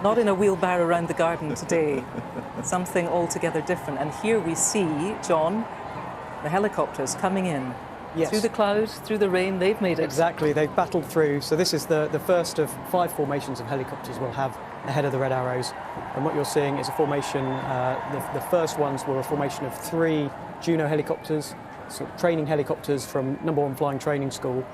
Not in a wheelbarrow around the garden today. Something altogether different. And here we see, John, the helicopters coming in. Yes. Through the clouds, through the rain, they've made it. Exactly, they've battled through. So this is the first of 5 formations of helicopters we'll have ahead of the Red Arrows. And what you're seeing is a formation, the first ones were a formation of 3 Juno helicopters, so training helicopters from #1 Flying Training School.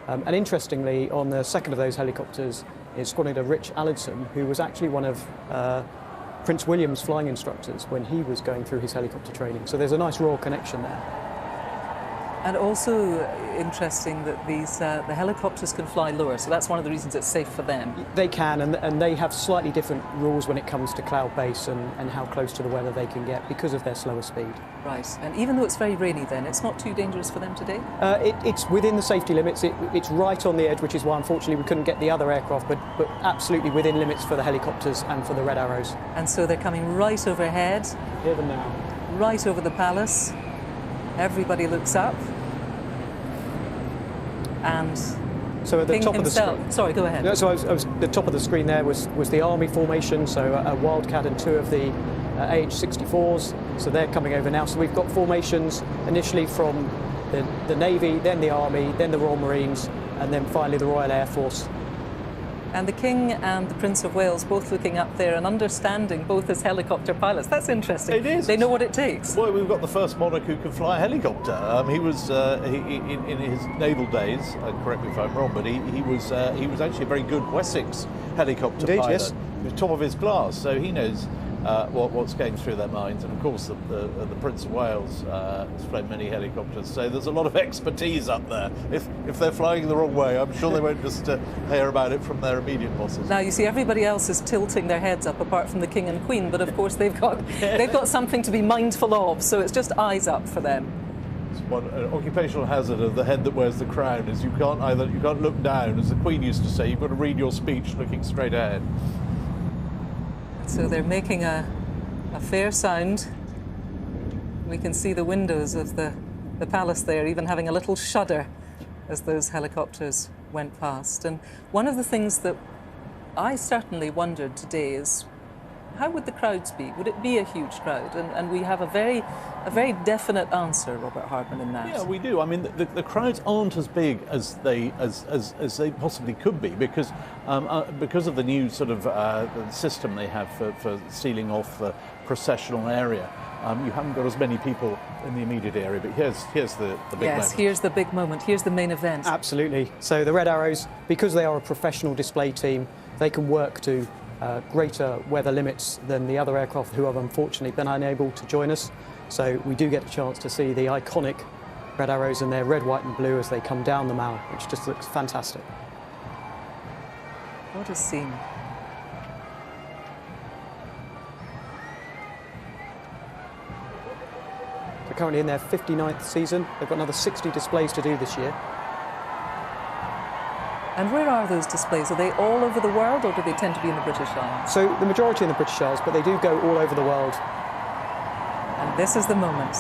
And interestingly, on the second of those helicopters is Squadron Leader Rich Allinson, who was actually one of Prince William's flying instructors when he was going through his helicopter training. So there's a nice royal connection there. And also interesting that the helicopters can fly lower, so that's one of the reasons it's safe for them. They can, and they have slightly different rules when it comes to cloud base and how close to the weather they can get because of their slower speed. Right, and even though it's very rainy then, it's not too dangerous for them today? It's within the safety limits. It's right on the edge, which is why unfortunately we couldn't get the other aircraft, but absolutely within limits for the helicopters and for the Red Arrows. And so they're coming right overhead. Hear them now. Right over the palace. Everybody looks up. And so at the King top himself, of the screen. Sorry, go ahead. No, so the top of the screen there was the Army formation, so a Wildcat and 2 of the AH-64s. So they're coming over now. So we've got formations initially from the Navy, then the Army, then the Royal Marines, and then finally the Royal Air Force. And the King and the Prince of Wales both looking up there and understanding both as helicopter pilots. That's interesting. It is. They know what it takes. Well, we've got the first monarch who can fly a helicopter. He was in his naval days. Correct me if I'm wrong, but he was actually a very good Wessex helicopter Indeed, pilot. yes. He was top of his class, so he knows what's going through their minds. And of course, the Prince of Wales has flown many helicopters, so there's a lot of expertise up there. If they're flying the wrong way, I'm sure they won't just hear about it from their immediate bosses. Now you see, everybody else is tilting their heads up, apart from the King and Queen. But of course, they've got something to be mindful of. So it's just eyes up for them. It's one occupational hazard of the head that wears the crown is you can't look down, as the Queen used to say. You've got to read your speech looking straight ahead. So they're making a fair sound. We can see the windows of the palace there even having a little shudder as those helicopters went past. And one of the things that I certainly wondered today is, how would the crowds be? Would it be a huge crowd? And we have a very definite answer, Robert Hardman, in that. Yeah, we do. I mean, the crowds aren't as big as they possibly could be because of the new sort of the system they have for sealing off the processional area. You haven't got as many people in the immediate area, but here's the big moment. Yes, here's the big moment. Here's the main event. Absolutely. So the Red Arrows, because they are a professional display team, they can work to greater weather limits than the other aircraft who have unfortunately been unable to join us. So we do get a chance to see the iconic Red Arrows in their red, white and blue as they come down the Mall, which just looks fantastic. What a scene. They're currently in their 59th season. They've got another 60 displays to do this year. And where are those displays? Are they all over the world, or do they tend to be in the British Isles? So the majority in the British Isles, but they do go all over the world. And this is the moment.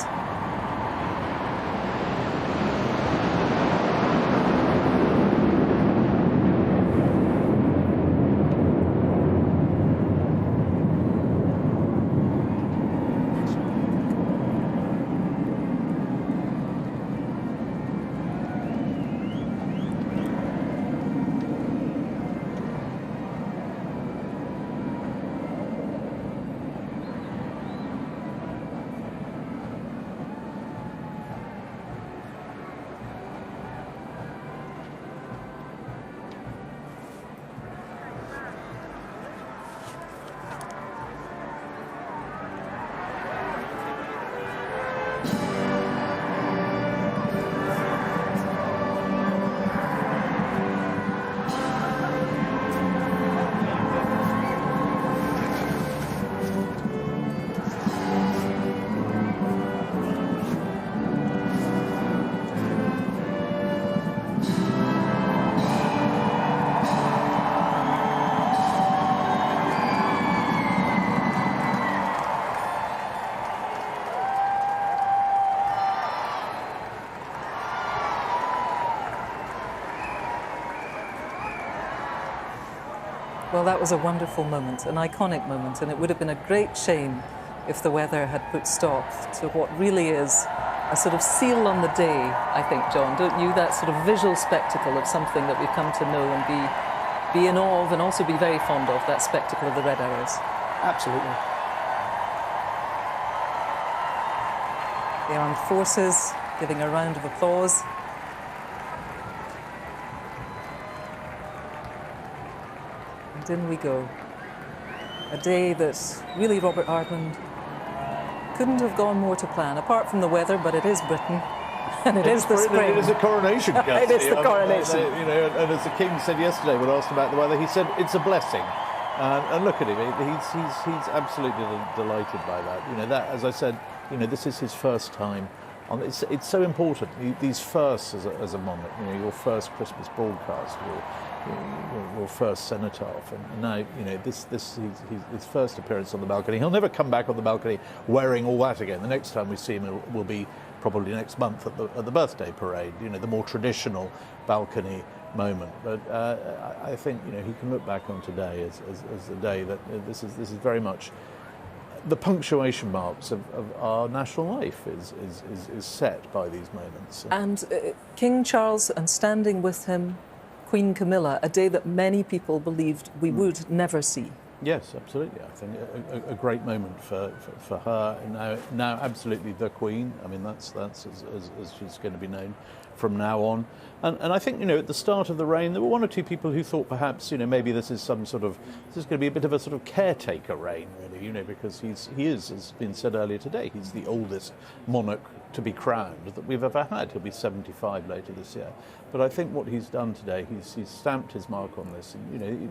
Well, that was a wonderful moment, an iconic moment, and it would have been a great shame if the weather had put stop to what really is a sort of seal on the day, I think, John, don't you? That sort of visual spectacle of something that we've come to know and be in awe of and also be very fond of, that spectacle of the Red Arrows. Absolutely. The armed forces giving a round of applause. And in we go. A day that really Robert Hardman couldn't have gone more to plan, apart from the weather, but it is Britain, and it is the spring. It is a coronation. It is the coronation. And as the King said yesterday when asked about the weather, he said it's a blessing. And look at him; he's absolutely delighted by that. That, as I said, this is his first time. It's so important. These firsts as a monarch. Your first Christmas broadcast, your first cenotaph, and now this his first appearance on the balcony. He'll never come back on the balcony wearing all that again. The next time we see him will be probably next month at the birthday parade. The more traditional balcony moment. But I think he can look back on today as the day that this is very much the punctuation marks of our national life is set by these moments. And King Charles, and standing with him, Queen Camilla, a day that many people believed we would never see. Yes, absolutely. I think a great moment for her, and now absolutely the Queen. I mean, that's as she's going to be known from now on. And I think, at the start of the reign, there were one or two people who thought perhaps, maybe this is going to be a bit of a sort of caretaker reign, really, because he is, as been said earlier today, he's the oldest monarch to be crowned that we've ever had. He'll be 75 later this year. But I think what he's done today, he's stamped his mark on this. And, it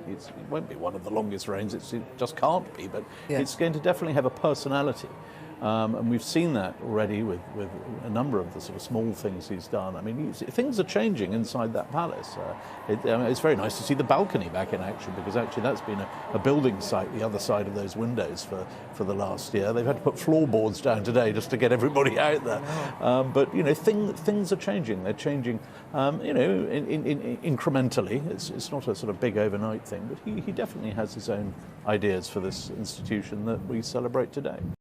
won't be one of the longest reigns. It just can't be. But It's going to definitely have a personality. And we've seen that already with a number of the sort of small things he's done. I mean, things are changing inside that palace. It's very nice to see the balcony back in action, because actually that's been a building site the other side of those windows for the last year. They've had to put floorboards down today just to get everybody out there. But things are changing. They're changing, incrementally. It's not a sort of big overnight thing, but he definitely has his own ideas for this institution that we celebrate today.